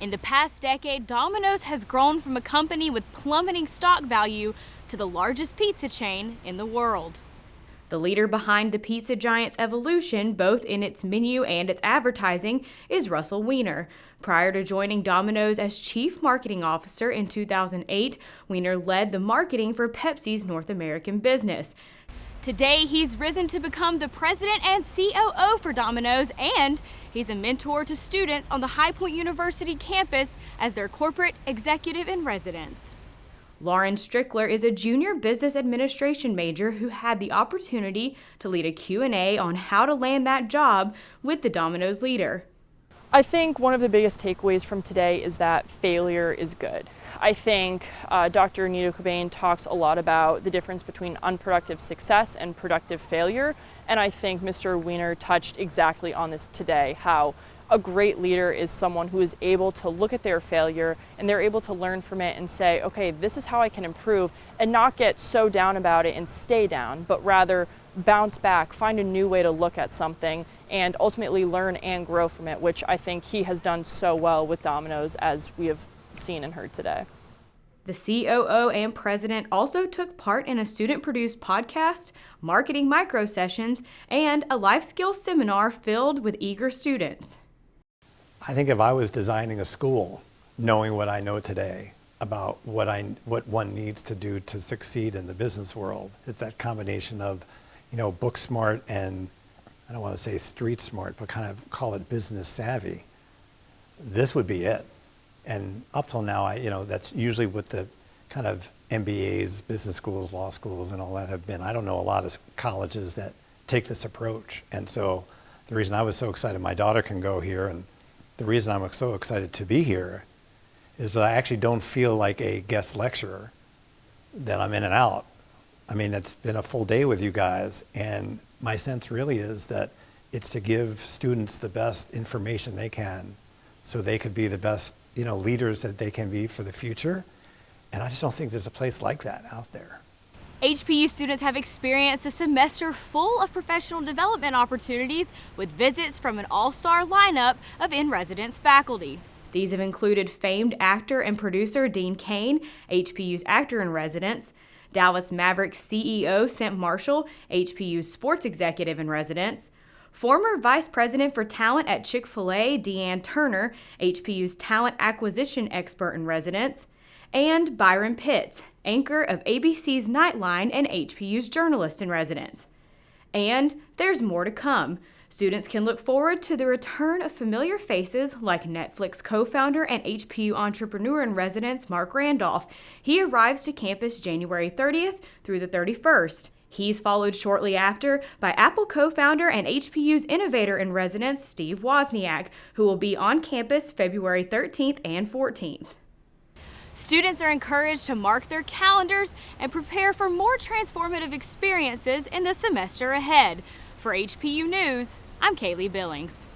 In the past decade, Domino's has grown from a company with plummeting stock value to the largest pizza chain in the world. The leader behind the pizza giant's evolution, both in its menu and its advertising, is Russell Weiner. Prior to joining Domino's as Chief Marketing Officer in 2008, Weiner led the marketing for Pepsi's North American business. Today, he's risen to become the president and COO for Domino's, and he's a mentor to students on the High Point University campus as their corporate executive in residence. Lauren Strickler is a junior business administration major who had the opportunity to lead a Q&A on how to land that job with the Domino's leader. I think one of the biggest takeaways from today is that failure is good. I think Dr. Anita Cobain talks a lot about the difference between unproductive success and productive failure, and I think Mr. Weiner touched exactly on this today, how a great leader is someone who is able to look at their failure and they're able to learn from it and say, okay, this is how I can improve, and not get so down about it and stay down, but rather bounce back, find a new way to look at something, and ultimately learn and grow from it, which I think he has done so well with Domino's, as we have seen and heard today. The COO and president also took part in a student-produced podcast, marketing micro sessions, and a life skills seminar filled with eager students. I think if I was designing a school, knowing what I know today about what one needs to do to succeed in the business world, it's that combination of, book smart and, I don't want to say street smart, but kind of call it business savvy. This would be it. And up till now, that's usually what the kind of MBAs, business schools, law schools, and all that have been. I don't know a lot of colleges that take this approach. And so the reason I was so excited my daughter can go here, and the reason I'm so excited to be here, is that I actually don't feel like a guest lecturer, that I'm in and out. I mean, it's been a full day with you guys, and my sense really is that it's to give students the best information they can so they could be the best leaders that they can be for the future. And I just don't think there's a place like that out there. HPU students have experienced a semester full of professional development opportunities with visits from an all-star lineup of in-residence faculty. These have included famed actor and producer Dean Cain, HPU's actor in residence, Dallas Mavericks CEO Sam Marshall, HPU's sports executive in residence, former Vice President for Talent at Chick-fil-A, Deanne Turner, HPU's talent acquisition expert in residence, and Byron Pitts, anchor of ABC's Nightline and HPU's journalist in residence. And there's more to come. Students can look forward to the return of familiar faces like Netflix co-founder and HPU entrepreneur in residence Mark Randolph. He arrives to campus January 30th through the 31st. He's followed shortly after by Apple co-founder and HPU's innovator in residence, Steve Wozniak, who will be on campus February 13th and 14th. Students are encouraged to mark their calendars and prepare for more transformative experiences in the semester ahead. For HPU News, I'm Kaylee Billings.